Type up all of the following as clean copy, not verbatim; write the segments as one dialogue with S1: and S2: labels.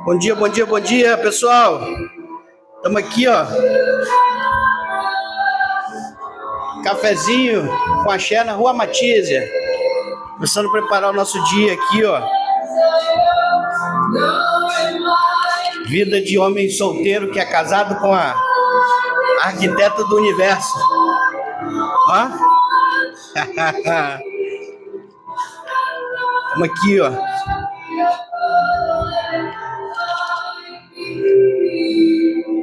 S1: Bom dia, bom dia, bom dia, pessoal. Estamos aqui, ó. Cafezinho com axé na Rua Matísia. Começando a preparar o nosso dia aqui, ó. Vida de homem solteiro que é casado com a arquiteta do universo. Ó. Estamos aqui, ó.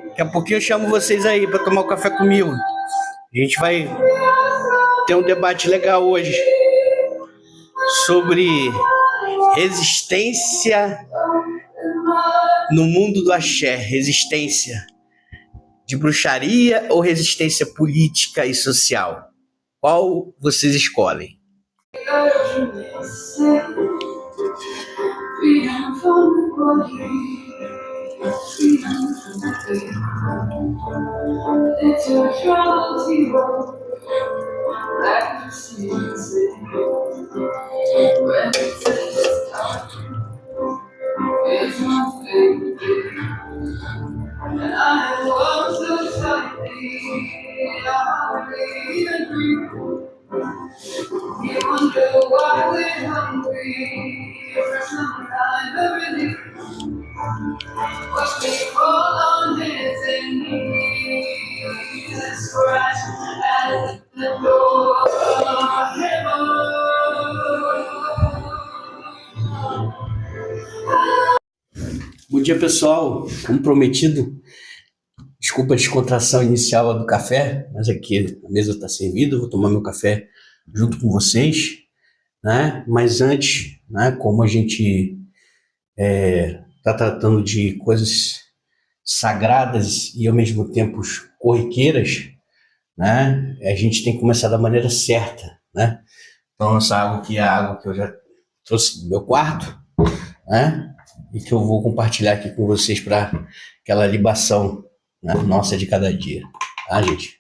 S1: Daqui a pouquinho eu chamo vocês aí para tomar um café comigo. A gente vai ter um debate legal hoje sobre resistência no mundo do axé. Resistência de bruxaria ou resistência política e social? Qual vocês escolhem? Bom dia, pessoal. Como prometido, desculpa a descontração inicial do café, mas aqui a mesa está servida, eu vou tomar meu café junto com vocês, né? Mas antes, né, como a gente está tratando de coisas sagradas e ao mesmo tempo corriqueiras, né? A gente tem que começar da maneira certa, né? Então essa água aqui é a água que eu já trouxe do meu quarto, né? E que eu vou compartilhar aqui com vocês para aquela libação, né, nossa de cada dia, tá, gente?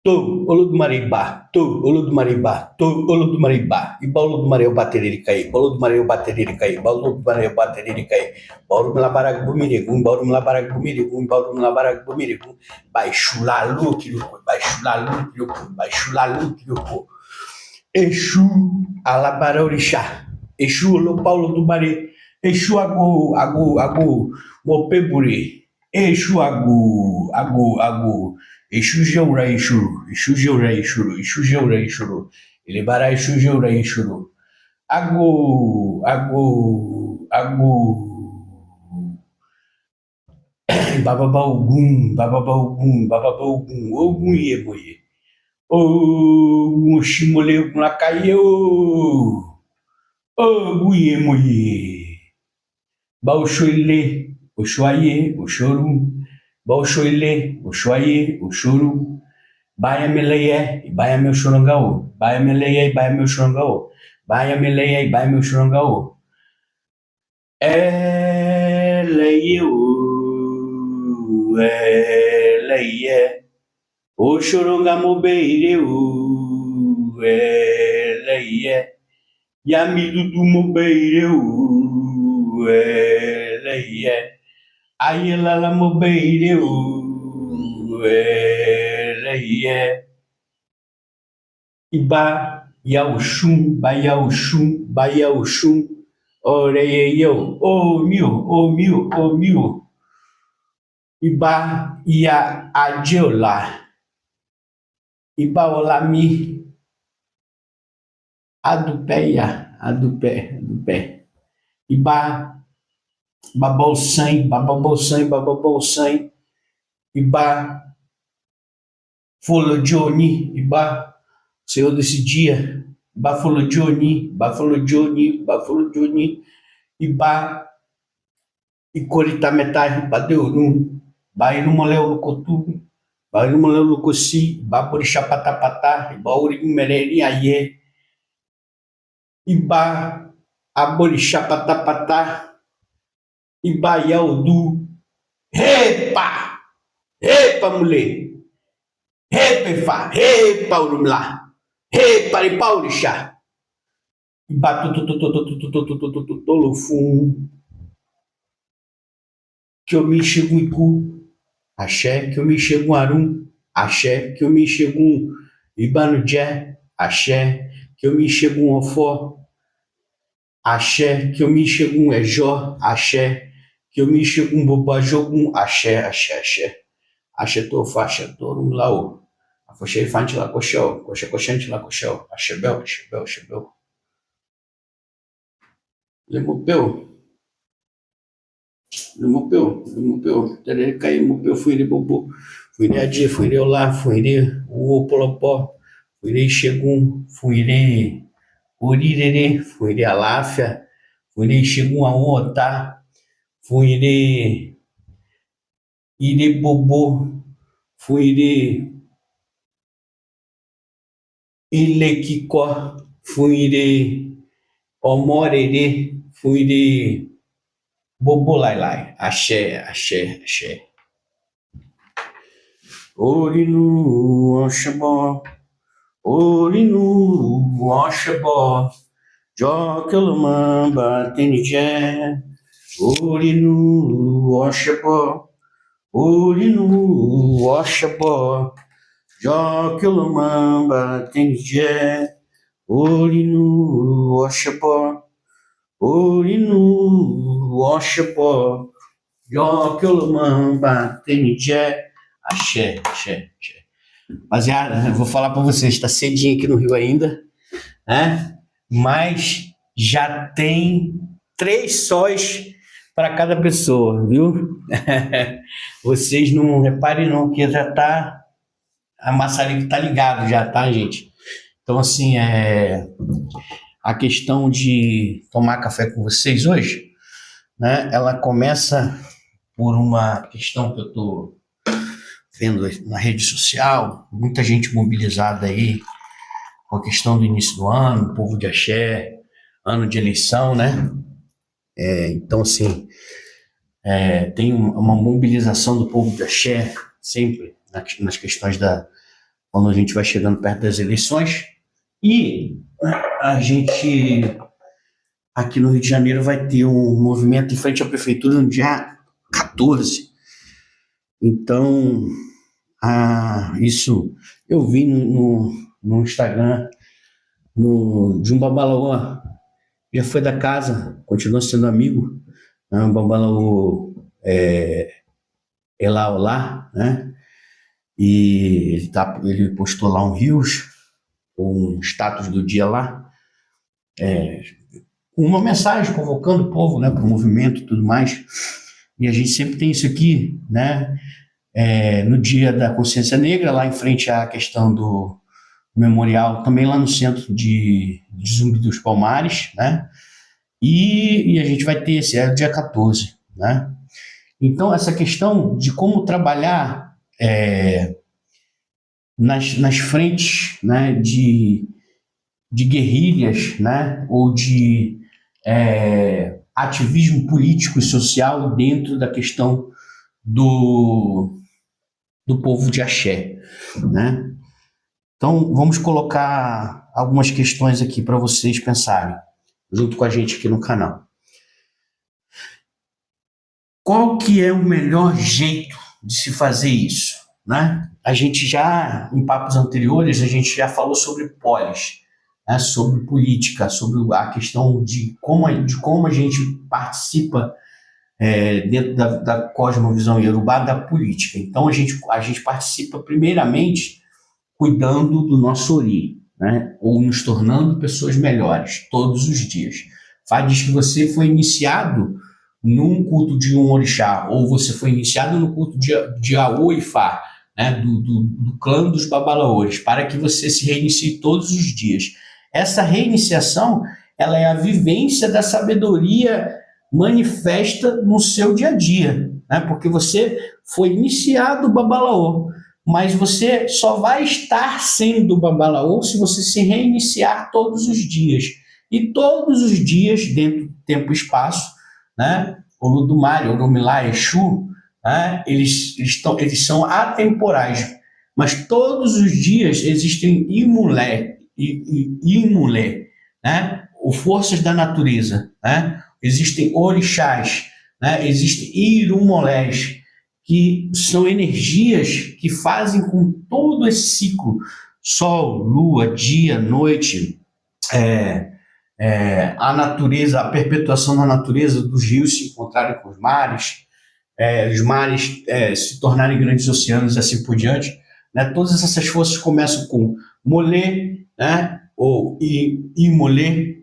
S1: Tô, olo do Maribá, tô, olo do Maribá, tô, olo do Maribá, e bolo do Mareu bateria cair, bolo do Mareu bateria cair, bolo do Mareu bateria cair, bolo labarago bumirigum, bolo labarago bumirigum, bolo labarago bumirigum, baixo lá luque, baixo lá luque, baixo lá luque, Exu alabara orixá, Exu lo Paulo do Maré, Exu agu, mopeburi, Exu agu, Exu geura Exuru, Exu geura Exuru, Exu geura Exuru, ele bara Exu geura Exuru, agu, bababá Ogum, Ogum Ieboye. O Shimole na caiu, o Guie Moye, Bauchoile, o Choye, o Choru, Bauchoile, o Choye, o Choru, Baia Meleie, e Baia meu Chorongao, Baia Meleie, e Baia meu Chorongao, Baia Meleie, e Baia meu Chorongao, Eleie, o Chorongamobeire, eleie, Yamidu do Mobeire, eleie, Ayelala Mobeire, eleie, Iba, Yauxum, Baiauxum, Oreio, o mil, Iba, Ia Adiola. Iba olami, adupé, Iba, babolsãe, Iba, folodioni, Iba, Senhor desse dia, Iba folodioni, Iba, Icoritametai, Badeuru, Bairumoleu no Cotu, Bairumoleu no Coci, Baborixá Patapatá, Bauri Mereri Aie, Iba, Aborixá Patapatá, Iba Yaudu, Epa, mulher, Epa, Urumlá, Epa, Paurixá, Ibatutututututututututolofum. Que eu me chego em cu. Axé, que eu me chego um arum. Axé, que eu me chego um Ibanujé. Axé, que eu me chego um ofó. Axé, que eu me chego um ejó. Axé, que eu me chego um bobajogum. Axé, axé, axé. Axé tô faixa, tô no laô. Afoxei fante lá coxel, coxa coxante lá coxel. Axébel, axébel, axébel. Lemupeu, lemupeu. Terei caí, mupeu, fui de bobo. Fui de adi, fui de olá, fui de o polopó. Fui de xegum, fui de urirere, fui de aláfia. Fui de xegum a otá. Fui de ire bobo. Fui de ilequicó. Fui de omorerê. Fui de bobolai. Axé, axé, axé. Orinu, oxabó. Orinu, oxabó. Jokelumamba, tenijé. Orinu, oxabó. Orinu, oxabó. Jokelumamba, tenijé. Orinu, oxabó. Orinu, oxabó. Jokelumamba, tenijé. Axé, axé, axé. Rapaziada, eu vou falar para vocês, está cedinho aqui no Rio ainda, né? Mas já tem 3 sóis para cada pessoa, viu? Vocês não reparem não, que já tá, a maçarica tá ligado já, tá, gente? Então, assim, a questão de tomar café com vocês hoje, né? Ela começa por uma questão que eu tô vendo na rede social, muita gente mobilizada aí com a questão do início do ano, povo de axé, ano de eleição, né? Então, assim, tem uma mobilização do povo de axé sempre nas questões quando a gente vai chegando perto das eleições. E a gente, aqui no Rio de Janeiro, vai ter um movimento em frente à prefeitura no dia 14. Então, isso eu vi no Instagram de um babalaô, já foi da casa, continua sendo amigo, né? Um babalaô Elá Olá, né? E ele postou lá um rios, um status do dia lá, com uma mensagem convocando o povo, né, para o movimento e tudo mais. E a gente sempre tem isso aqui, né? No dia da consciência negra, lá em frente à questão do memorial, também lá no centro de Zumbi dos Palmares, né? E a gente vai ter esse, dia 14, né? Então, essa questão de como trabalhar nas frentes, né, de guerrilhas, né, ou de ativismo político e social dentro da questão do povo de axé, né? Então, vamos colocar algumas questões aqui para vocês pensarem, junto com a gente aqui no canal. Qual que é o melhor jeito de se fazer isso, né? A gente já, em papos anteriores, a gente já falou sobre polis, né? Sobre política, sobre a questão de como a gente participa dentro da cosmovisão iorubá da política. Então, a gente participa primeiramente cuidando do nosso ori, né? Ou nos tornando pessoas melhores todos os dias. Diz que você foi iniciado num culto de um orixá, ou você foi iniciado no culto de Aô e Fá, né? do clã dos babalaores, para que você se reinicie todos os dias. Essa reiniciação, ela é a vivência da sabedoria manifesta no seu dia a dia, né? Porque você foi iniciado babalaô, mas você só vai estar sendo babalaô se você se reiniciar todos os dias. E todos os dias, dentro do tempo e espaço, né? Olodumare, Oromilá, Exu, né? Eles são atemporais, mas todos os dias existem Imulé, né? forças da natureza, né? Existem orixás, né? Existem irumolés, que são energias que fazem com todo esse ciclo, sol, lua, dia, noite, a natureza, a perpetuação da natureza, dos rios se encontrarem com os mares se tornarem grandes oceanos e assim por diante, né? Todas essas forças começam com molê, né? Ou imolé,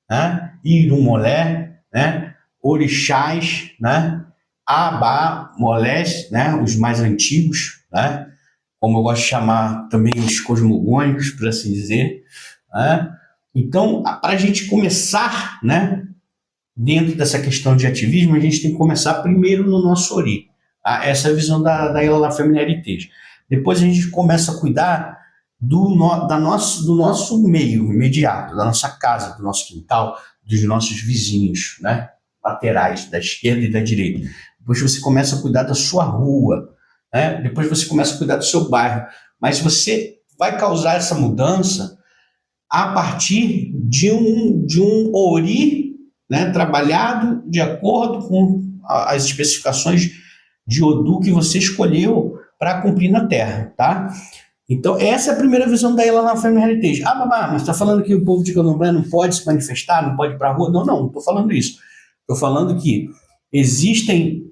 S1: né? Irumolé, né? Orixás, né? Abamolés, né? Os mais antigos, né? Como eu gosto de chamar também os cosmogônicos, por assim dizer, né? Então, para a gente começar, né, dentro dessa questão de ativismo, a gente tem que começar primeiro no nosso ori. Tá? Essa é a visão da Ilala Família Heritage. Depois a gente começa a cuidar do nosso meio imediato, da nossa casa, do nosso quintal, dos nossos vizinhos, né, laterais, da esquerda e da direita. Depois você começa a cuidar da sua rua, né? Depois você começa a cuidar do seu bairro. Mas você vai causar essa mudança a partir de um ori, né, trabalhado de acordo com as especificações de Odu que você escolheu para cumprir na Terra, tá? Então, essa é a primeira visão da Ilala Family Heritage. Ah, babá, mas está falando que o povo de Candomblé não pode se manifestar, não pode ir para a rua? Não estou falando isso. Estou falando que existem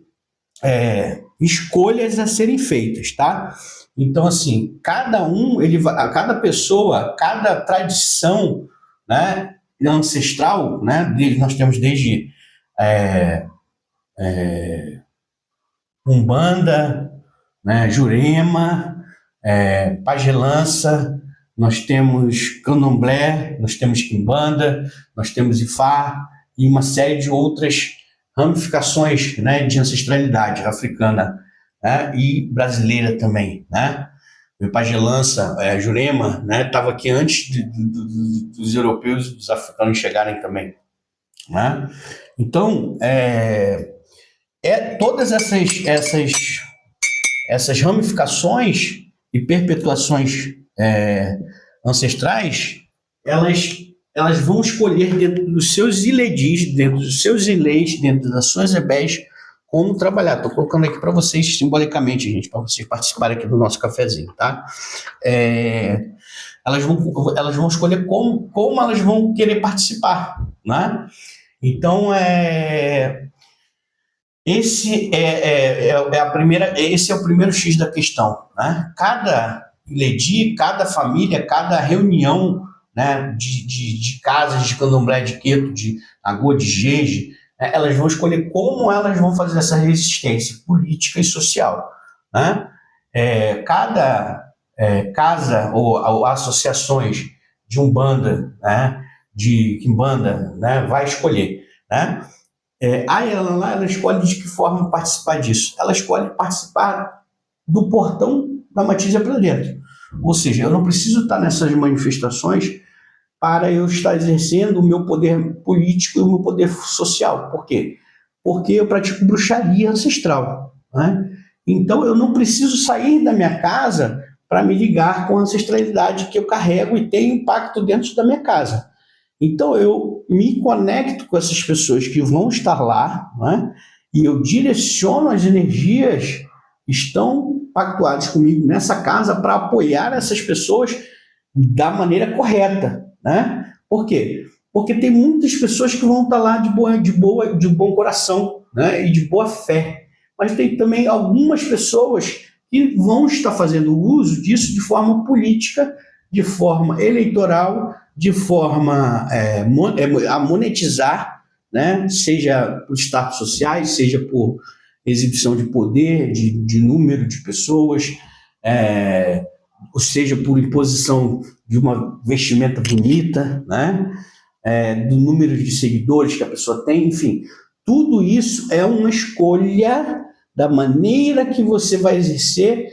S1: escolhas a serem feitas, tá? Então, assim, cada pessoa, cada tradição, né, ancestral, né, nós temos desde Umbanda, né, Jurema, Pagelança, nós temos Candomblé, nós temos Quimbanda, nós temos Ifá e uma série de outras ramificações, né, de ancestralidade africana, né, e brasileira também, né? O Pagelança, Jurema, né, estava aqui antes dos europeus e dos africanos chegarem também, né? Então, todas essas ramificações e perpetuações ancestrais, elas vão escolher dentro dos seus iledis, dentro dos seus ileis, dentro das suas ebés, como trabalhar. Estou colocando aqui para vocês simbolicamente, gente, para vocês participarem aqui do nosso cafezinho, tá? Elas vão escolher como elas vão querer participar, né? Então, esse é o primeiro X da questão, né? Cada iledi, cada família, cada reunião, né, de casas de candomblé, de queto, de agô, de jeje, né, elas vão escolher como elas vão fazer essa resistência política e social, né? Cada casa ou associações de Umbanda, né, de Quimbanda, né, vai escolher, né? Ela escolhe de que forma participar disso. Ela escolhe participar do portão da Matizia para dentro. Ou seja, eu não preciso estar nessas manifestações para eu estar exercendo o meu poder político e o meu poder social. Por quê? Porque eu pratico bruxaria ancestral, né? Então eu não preciso sair da minha casa para me ligar com a ancestralidade que eu carrego e tem impacto dentro da minha casa. Então eu me conecto com essas pessoas que vão estar lá, né? E eu direciono as energias que estão pactuadas comigo nessa casa para apoiar essas pessoas da maneira correta, né? Por quê? Porque tem muitas pessoas que vão estar lá de bom coração, né? E de boa fé. Mas tem também algumas pessoas que vão estar fazendo uso disso de forma política, de forma eleitoral, de forma a monetizar, né? Seja por status sociais, seja por exibição de poder, de número de pessoas, ou seja por imposição de uma vestimenta bonita, né? Do número de seguidores que a pessoa tem, enfim. Tudo isso é uma escolha da maneira que você vai exercer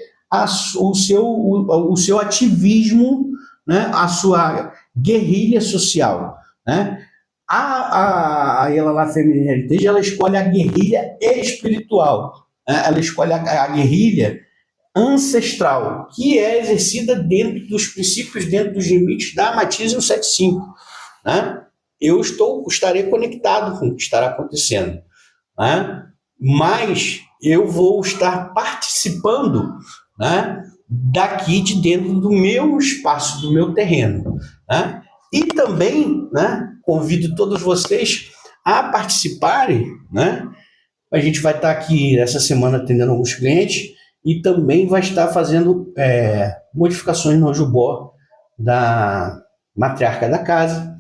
S1: o seu ativismo, né? A sua guerrilha social, né? A Ilala Family Heritage, ela escolhe a guerrilha espiritual, né? Ela escolhe a guerrilha ancestral, que é exercida dentro dos princípios, dentro dos limites da Matriz 175, né, estarei conectado com o que estará acontecendo, né, mas eu vou estar participando, né, daqui de dentro do meu espaço, do meu terreno, né? E também, né, convido todos vocês a participarem, né? A gente vai estar aqui essa semana atendendo alguns clientes e também vai estar fazendo modificações no Ojubó da matriarca da casa,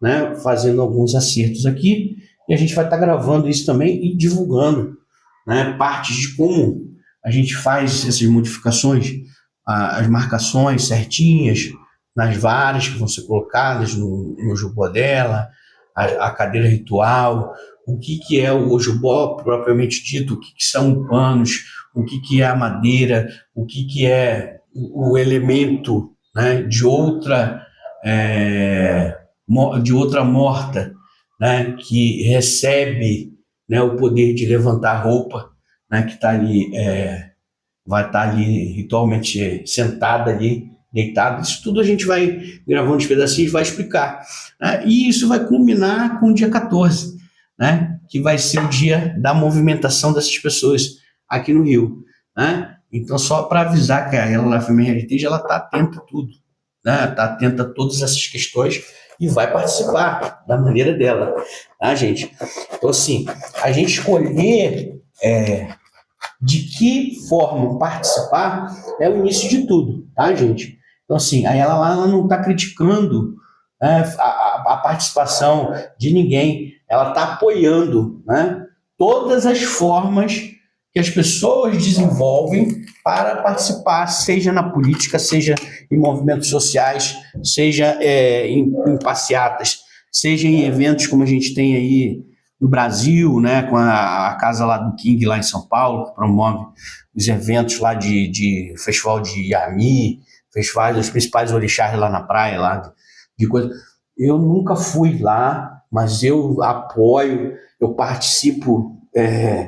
S1: né? Fazendo alguns acertos aqui, e a gente vai estar gravando isso também e divulgando, né, partes de como a gente faz essas modificações, as marcações certinhas nas varas que vão ser colocadas no Ojubó dela, a cadeira ritual, o que é o Ojubó propriamente dito, o que são panos, o que é a madeira, o que é o elemento, né, de outra morta, né, que recebe, né, o poder de levantar a roupa, né, que está ali, vai estar ali ritualmente sentada ali, deitada. Isso tudo a gente vai gravando os pedacinhos e vai explicar, né? E isso vai culminar com o dia 14, né, que vai ser o dia da movimentação dessas pessoas aqui no Rio, né? Então, só para avisar que ela, na Família Heritage, ela está atenta a tudo, né? Está atenta a todas essas questões e vai participar da maneira dela, tá, gente? Então, assim, a gente escolher de que forma participar é o início de tudo, tá, gente? Então, assim, aí ela não está criticando, né, a participação de ninguém, ela está apoiando, né, todas as formas que as pessoas desenvolvem para participar, seja na política, seja em movimentos sociais, seja em passeatas, seja em eventos como a gente tem aí no Brasil, né, com a casa lá do King, lá em São Paulo, que promove os eventos lá de festival de Yami, festivais dos principais orixás lá na praia, lá de coisa. Eu nunca fui lá, mas eu apoio, eu participo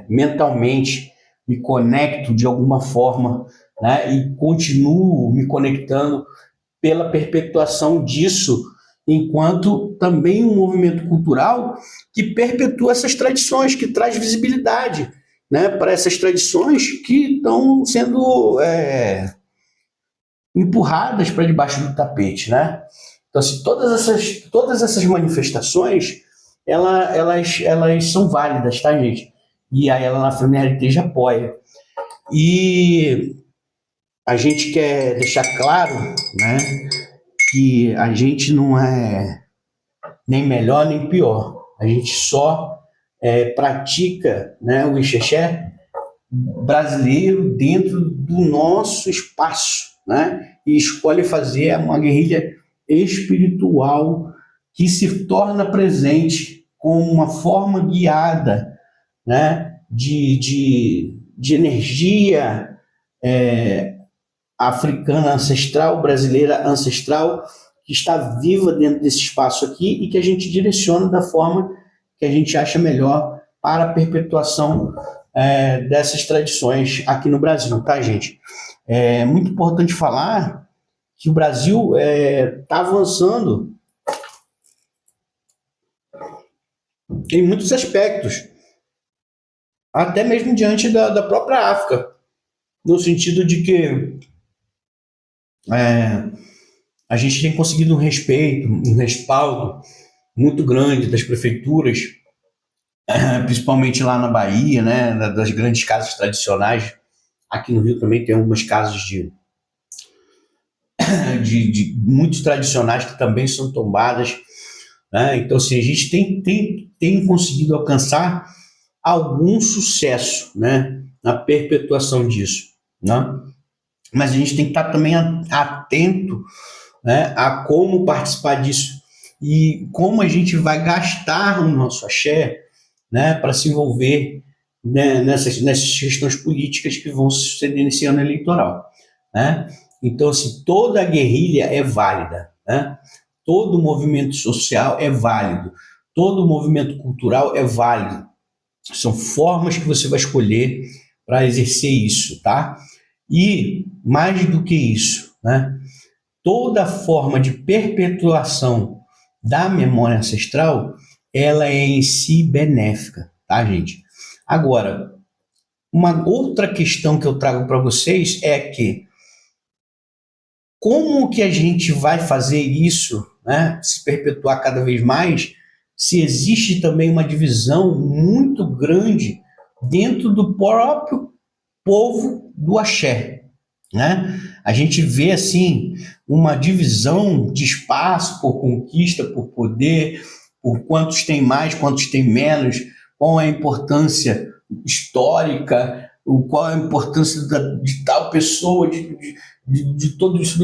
S1: mentalmente, me conecto de alguma forma, né, e continuo me conectando pela perpetuação disso, enquanto também um movimento cultural que perpetua essas tradições, que traz visibilidade, né, para essas tradições que estão sendo empurradas para debaixo do tapete, né? Então, assim, todas essas manifestações, elas são válidas, tá, gente? E aí ela na Família Heritage apoia. E a gente quer deixar claro, né, que a gente não é nem melhor nem pior. A gente só pratica, né, o Ixexé brasileiro dentro do nosso espaço, né? E escolhe fazer uma guerrilha espiritual que se torna presente como uma forma guiada, né, de energia africana ancestral, brasileira ancestral, que está viva dentro desse espaço aqui e que a gente direciona da forma que a gente acha melhor para a perpetuação dessas tradições aqui no Brasil, tá, gente? É muito importante falar que o Brasil está avançando em muitos aspectos, até mesmo diante da própria África, no sentido de que a gente tem conseguido um respeito, um respaldo muito grande das prefeituras, principalmente lá na Bahia, né, das grandes casas tradicionais. Aqui no Rio também tem algumas casas de muitos tradicionais que também são tombadas, né? Então, assim, a gente tem conseguido alcançar algum sucesso, né, na perpetuação disso, né? Mas a gente tem que estar também atento, né, a como participar disso e como a gente vai gastar o nosso axé, né, para se envolver, né, nessas questões políticas que vão suceder nesse ano eleitoral, né? Então, assim, toda a guerrilha é válida, né? Todo movimento social é válido, todo movimento cultural é válido. São formas que você vai escolher para exercer isso, tá? E, mais do que isso, né, toda forma de perpetuação da memória ancestral, ela é em si benéfica, tá, gente? Agora, uma outra questão que eu trago para vocês é que como que a gente vai fazer isso, né, se perpetuar cada vez mais, se existe também uma divisão muito grande dentro do próprio povo do axé, né? A gente vê assim uma divisão de espaço por conquista, por poder, por quantos tem mais, quantos tem menos, qual é a importância histórica, qual é a importância de tal pessoa, de todo isso.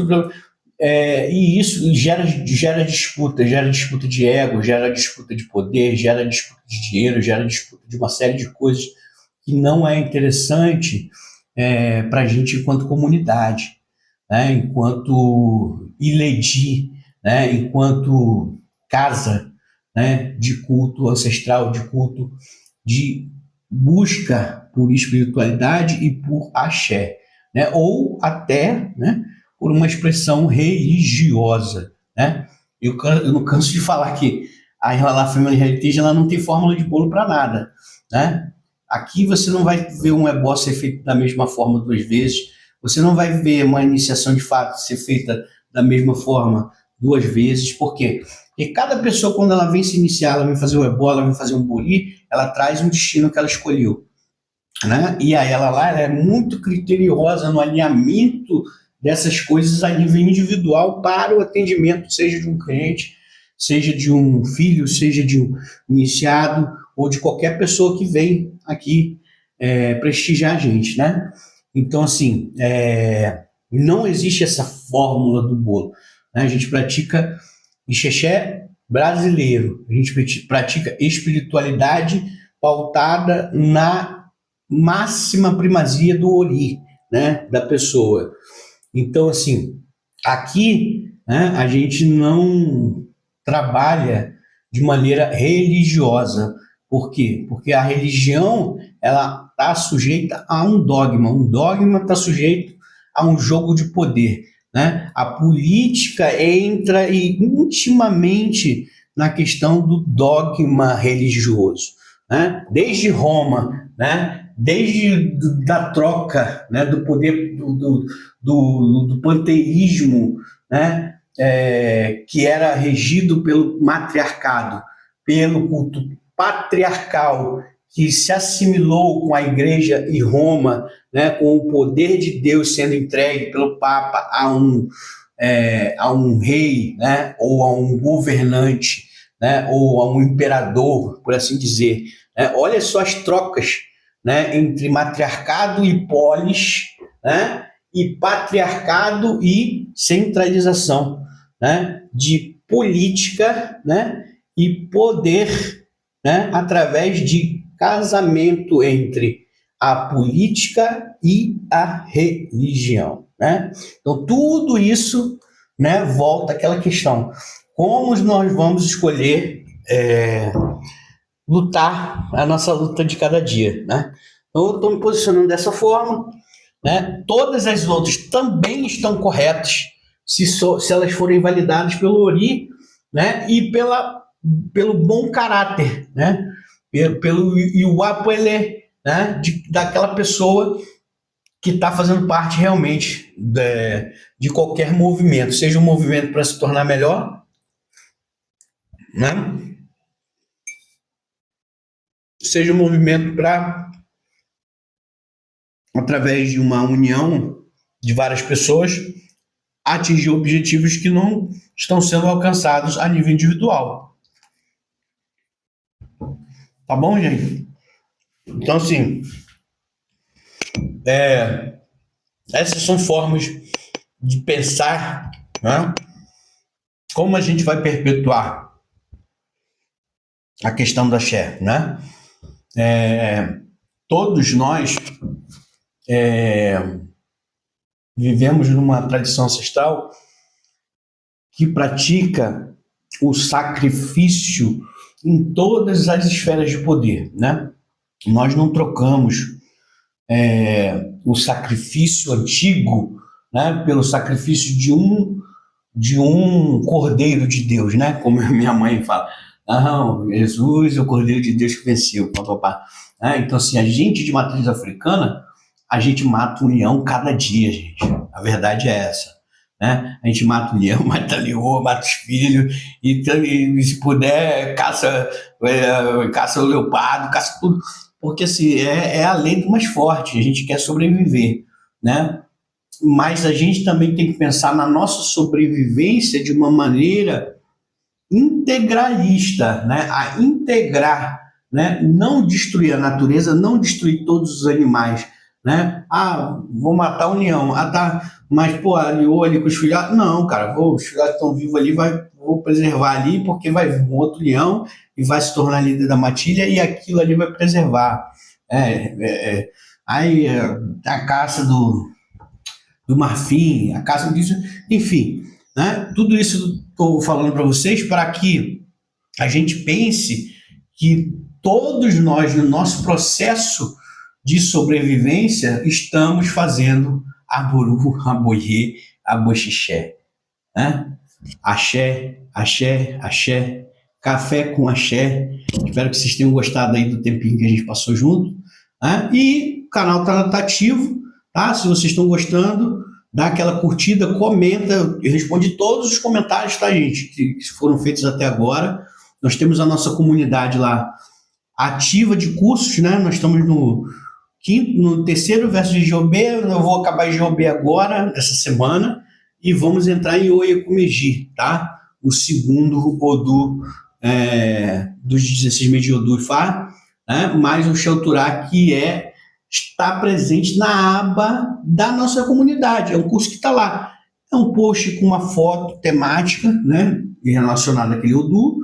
S1: E isso gera disputa de ego, gera disputa de poder, gera disputa de dinheiro, gera disputa de uma série de coisas que não é interessante para a gente enquanto comunidade, né? Enquanto Iledi, né? Enquanto casa, né? De culto ancestral, de culto de busca por espiritualidade e por axé, né? Ou até, né, por uma expressão religiosa, né? Eu não canso de falar que a Family Heritage ela não tem fórmula de bolo para nada, né? Aqui você não vai ver um ebó ser feito da mesma forma duas vezes, você não vai ver uma iniciação de fato ser feita da mesma forma duas vezes. Por quê? Porque cada pessoa, quando ela vem se iniciar, ela vem fazer o ebó, ela vem fazer um bori, ela traz um destino que ela escolheu, né? E aí ela é muito criteriosa no alinhamento dessas coisas a nível individual para o atendimento, seja de um cliente, seja de um filho, seja de um iniciado ou de qualquer pessoa que vem aqui prestigiar a gente, né? Então, assim, não existe essa fórmula do bolo, né? A gente pratica Ixexé brasileiro, a gente pratica espiritualidade pautada na máxima primazia do Ori, né, da pessoa. Então, assim, aqui, né, a gente não trabalha de maneira religiosa. Por quê? Porque a religião ela está sujeita a um dogma está sujeito a um jogo de poder, né? A política entra intimamente na questão do dogma religioso, né? Desde Roma, né? Desde da troca, né? Do poder do panteísmo, né? Que era regido pelo matriarcado, pelo culto patriarcal, que se assimilou com a Igreja e Roma, né, com o poder de Deus sendo entregue pelo Papa a um rei, né, ou a um governante, né, ou a um imperador, por assim dizer. Né? Olha só as trocas, né, entre matriarcado e polis, né, e patriarcado e centralização, né, de política, né, e poder, né, através de casamento entre a política e a religião, né? Então tudo isso, né, volta àquela questão: como nós vamos escolher lutar a nossa luta de cada dia, né? Então eu estou me posicionando dessa forma, né? Todas as outras também estão corretas se elas forem validadas pelo Ori, né? E pelo bom caráter, né? Pelo Iuapuelê, né? Daquela pessoa que está fazendo parte realmente de qualquer movimento, seja um movimento para se tornar melhor, né? Seja um movimento para, através de uma união de várias pessoas, atingir objetivos que não estão sendo alcançados a nível individual. Tá bom, gente? Então, assim, essas são formas de pensar, né? Como a gente vai perpetuar a questão da axé, né? Todos nós vivemos numa tradição ancestral que pratica o sacrifício em todas as esferas de poder, né? Nós não trocamos o sacrifício antigo, né, pelo sacrifício de um de um Cordeiro de Deus, né? Como a minha mãe fala. Não, Jesus é o Cordeiro de Deus que venceu, papapá. Então, assim, a gente de matriz africana, a gente mata um leão cada dia, gente. A verdade é essa. Né? A gente mata o leão, mata a leoa, mata os filhos, e se puder, caça o leopardo, caça tudo. Porque assim, é a lei do mais forte, a gente quer sobreviver. Né? Mas a gente também tem que pensar na nossa sobrevivência de uma maneira integralista, né? A integrar, né? Não destruir a natureza, não destruir todos os animais, né? Vou matar um leão, tá, mas pô, aliou ali com os filhotes, não, cara, os filhotes estão vivos ali, vou preservar ali, porque vai vir um outro leão e vai se tornar líder da matilha e aquilo ali vai preservar. Aí a caça do marfim, a caça disso, enfim, né? Tudo isso estou falando para vocês para que a gente pense que todos nós, no nosso processo de sobrevivência, estamos fazendo aburu, aboiê, aboxixé. Né? Axé, axé, axé, café com axé. Espero que vocês tenham gostado aí do tempinho que a gente passou junto. Né? E o canal está ativo, tá? Se vocês estão gostando, dá aquela curtida, comenta, eu respondo todos os comentários, tá, gente, que foram feitos até agora. Nós temos a nossa comunidade lá ativa de cursos, né? Nós estamos no terceiro verso de Jobê, eu vou acabar em Jobê agora, essa semana, e vamos entrar em Oiekumeji, tá? O segundo Odu dos 16 meses de Odu e Fá, né? Mais o Shelturá, que está presente na aba da nossa comunidade. É um curso que está lá. É um post com uma foto temática, né, relacionada àquele Odu,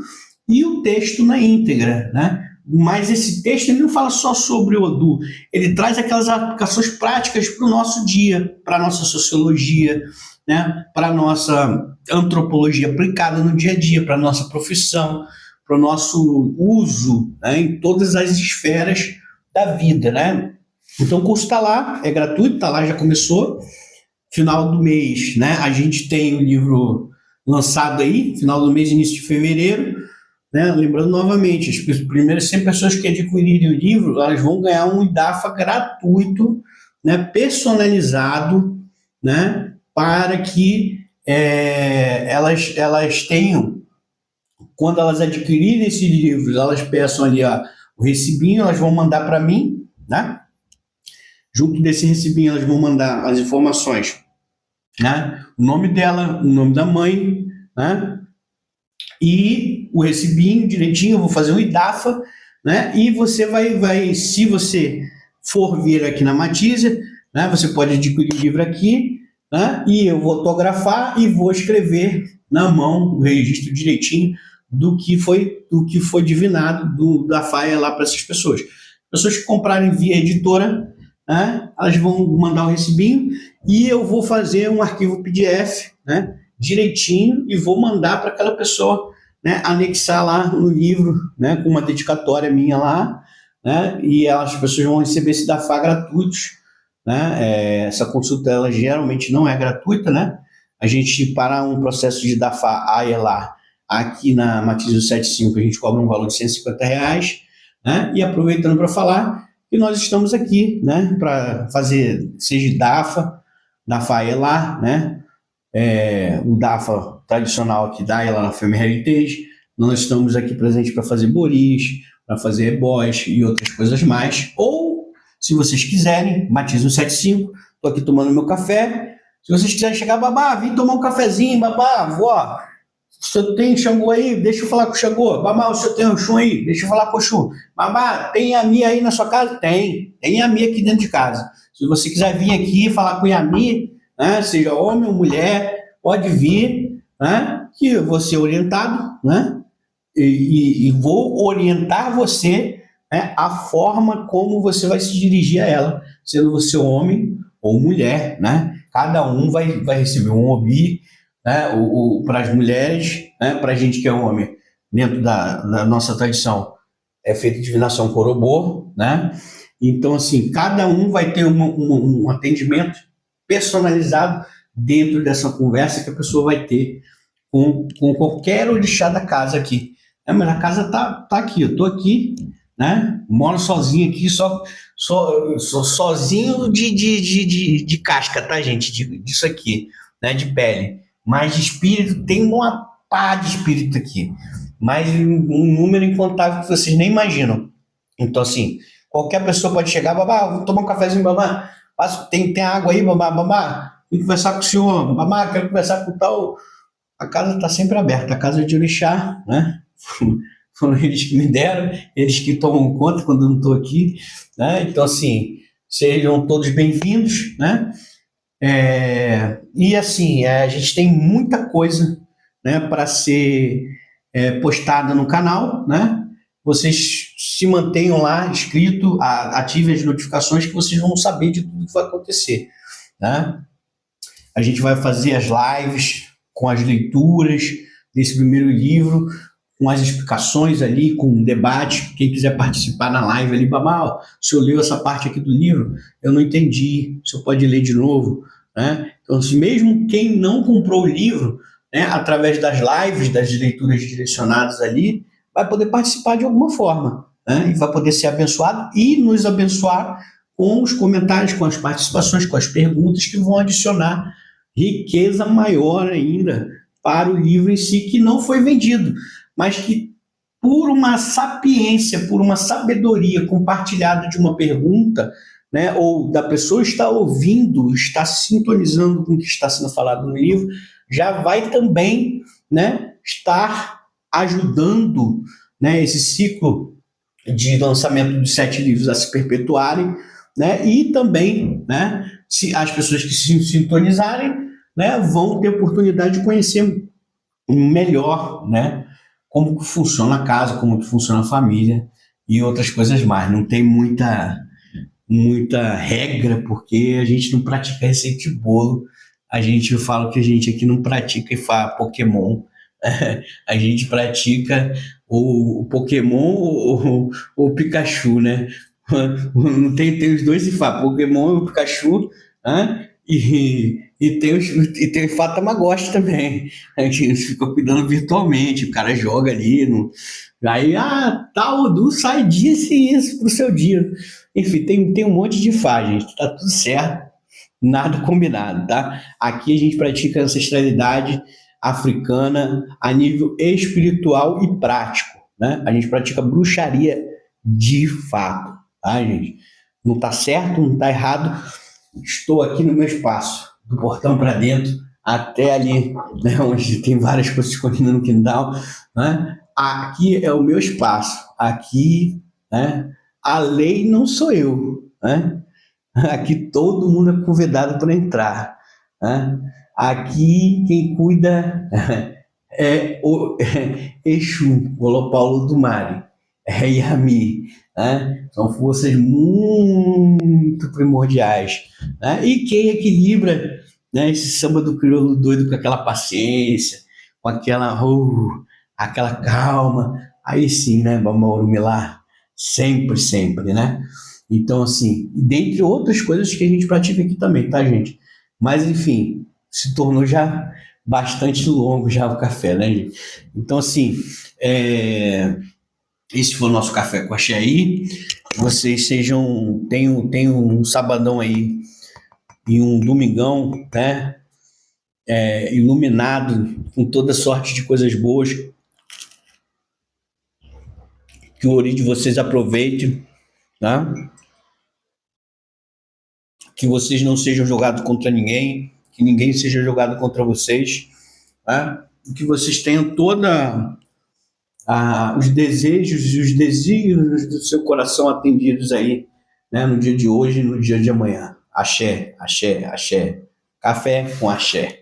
S1: e o texto na íntegra, né? Mas esse texto ele não fala só sobre o Odu, ele traz aquelas aplicações práticas para o nosso dia, para a nossa sociologia, né, para a nossa antropologia aplicada no dia a dia, para a nossa profissão, para o nosso uso, né, em todas as esferas da vida, né? Então o curso está lá, é gratuito, está lá, já começou. Final do mês, né? A gente tem o livro lançado aí, final do mês, início de fevereiro, né? Lembrando novamente, as primeiras 100 pessoas que adquirirem o livro, elas vão ganhar um IDAFA gratuito, né? Personalizado, né? Para que elas tenham, quando elas adquirirem esses livros, elas peçam ali o recibinho, elas vão mandar para mim, né? Junto desse recibinho, elas vão mandar as informações, né? O nome dela, o nome da mãe, né? E o recibinho direitinho, eu vou fazer um IDAFA, né? E você vai, se você for vir aqui na Matizia, né? Você pode adquirir o livro aqui, né? E eu vou autografar e vou escrever na mão o registro direitinho do que foi divinado da faia lá para essas pessoas. Pessoas que comprarem via editora, né, elas vão mandar o recibinho e eu vou fazer um arquivo PDF, né, direitinho, e vou mandar para aquela pessoa, né, anexar lá no livro, né, com uma dedicatória minha lá, né, e as pessoas vão receber esse DAFA gratuitos, né. Essa consulta ela geralmente não é gratuita, né? A gente, para um processo de DAFA AIA lá, aqui na Matizio 75, a gente cobra um valor de R$150, né? E aproveitando para falar que nós estamos aqui, né, para fazer, seja DAFA ELA, né, o DAFA tradicional aqui da ELA na Family Heritage, nós estamos aqui presentes para fazer boris, para fazer ebós e outras coisas mais, ou, se vocês quiserem, Matizio 75, estou aqui tomando meu café, se vocês quiserem chegar, babá, vim tomar um cafezinho, babá, vó, o senhor tem Xangô aí? Deixa eu falar com o Xangô. Babá, o senhor tem um Xum aí? Deixa eu falar com o Xum. Babá, tem Yami aí na sua casa? Tem Yami aqui dentro de casa. Se você quiser vir aqui falar com Yami, né, seja homem ou mulher, pode vir, né, que eu vou ser orientado, né, e vou orientar você, né, a forma como você vai se dirigir a ela, sendo você homem ou mulher, né? Cada um vai receber um obi, né, para as mulheres, né, para a gente que é homem, dentro da nossa tradição, é feita divinação corobô, né? Então, assim, cada um vai ter um atendimento personalizado dentro dessa conversa que a pessoa vai ter com qualquer orixá da casa aqui. Mas a casa tá aqui, eu tô aqui, né? Moro sozinho aqui, sozinho de casca, tá, gente? Disso aqui, né? De pele. Mas de espírito, tem uma pá de espírito aqui. Mas um número incontável que vocês nem imaginam. Então, assim, qualquer pessoa pode chegar, babá, vou tomar um cafezinho, babá. Tem água aí, babá, babá. Quero conversar com o senhor, babá, quero conversar com tal. A casa está sempre aberta, a casa de orixá, né? Foram eles que me deram, eles que tomam conta quando eu não estou aqui, né? Então, assim, sejam todos bem-vindos, né? E assim, a gente tem muita coisa, né, para ser postada no canal, né? Vocês se mantenham lá inscrito, ativem as notificações que vocês vão saber de tudo que vai acontecer, né? A gente vai fazer as lives com as leituras desse primeiro livro, com as explicações ali, com um debate. Quem quiser participar na live ali, babá, se eu leu essa parte aqui do livro, eu não entendi, o senhor pode ler de novo, né? Então, assim, mesmo quem não comprou o livro, né, através das lives, das leituras direcionadas ali, vai poder participar de alguma forma, né? E vai poder ser abençoado e nos abençoar com os comentários, com as participações, com as perguntas que vão adicionar riqueza maior ainda para o livro em si, que não foi vendido, mas que por uma sapiência, por uma sabedoria compartilhada de uma pergunta, né, ou da pessoa estar ouvindo, estar sintonizando com o que está sendo falado no livro, já vai também, né, estar ajudando, né, esse ciclo de lançamento dos 7 livros a se perpetuarem, né, e também, né, se as pessoas que se sintonizarem, né, vão ter oportunidade de conhecer melhor, né, como que funciona a casa, como que funciona a família e outras coisas mais. Não tem muita regra, porque a gente não pratica receita de bolo. Eu falo que a gente aqui não pratica e faz Pokémon. A gente pratica o Pokémon ou o Pikachu, né? Não tem os dois e faz Pokémon e o Pikachu, né? E tem o Fata Tamagotchi também. A gente fica cuidando virtualmente, o cara joga ali. Aí, tal, Odu sai disso e isso pro seu dia. Enfim, tem um monte de faz, gente. Tá tudo certo, nada combinado, tá? Aqui a gente pratica ancestralidade africana a nível espiritual e prático, né? A gente pratica bruxaria de fato, tá, gente? Não tá certo, não tá errado. Estou aqui no meu espaço, do portão para dentro até ali, né, onde tem várias coisas escondidas no quintal, né? Aqui é o meu espaço. Aqui, né, a lei não sou eu, né? Aqui todo mundo é convidado para entrar, né? Aqui quem cuida é o Exu, o Olopaulo do Mari, é Yami, né? São forças muito primordiais, né? E quem equilibra, né, esse samba do crioulo doido com aquela paciência, com aquela calma, aí sim, né, Bamauro Milar, sempre, né? Então, assim, dentre outras coisas que a gente pratica aqui também, tá, gente? Mas, enfim, se tornou já bastante longo já o café, né, gente? Então, assim, esse foi o nosso café com axé aí. Vocês tenham um sabadão aí e um domingão, né? Iluminado com toda sorte de coisas boas. Que o Ori de vocês aproveite, tá? Que vocês não sejam jogados contra ninguém, que ninguém seja jogado contra vocês, tá? E que vocês tenham os desejos e os desígnios do seu coração atendidos aí, né, no dia de hoje e no dia de amanhã. Axé, axé, axé. Café com axé.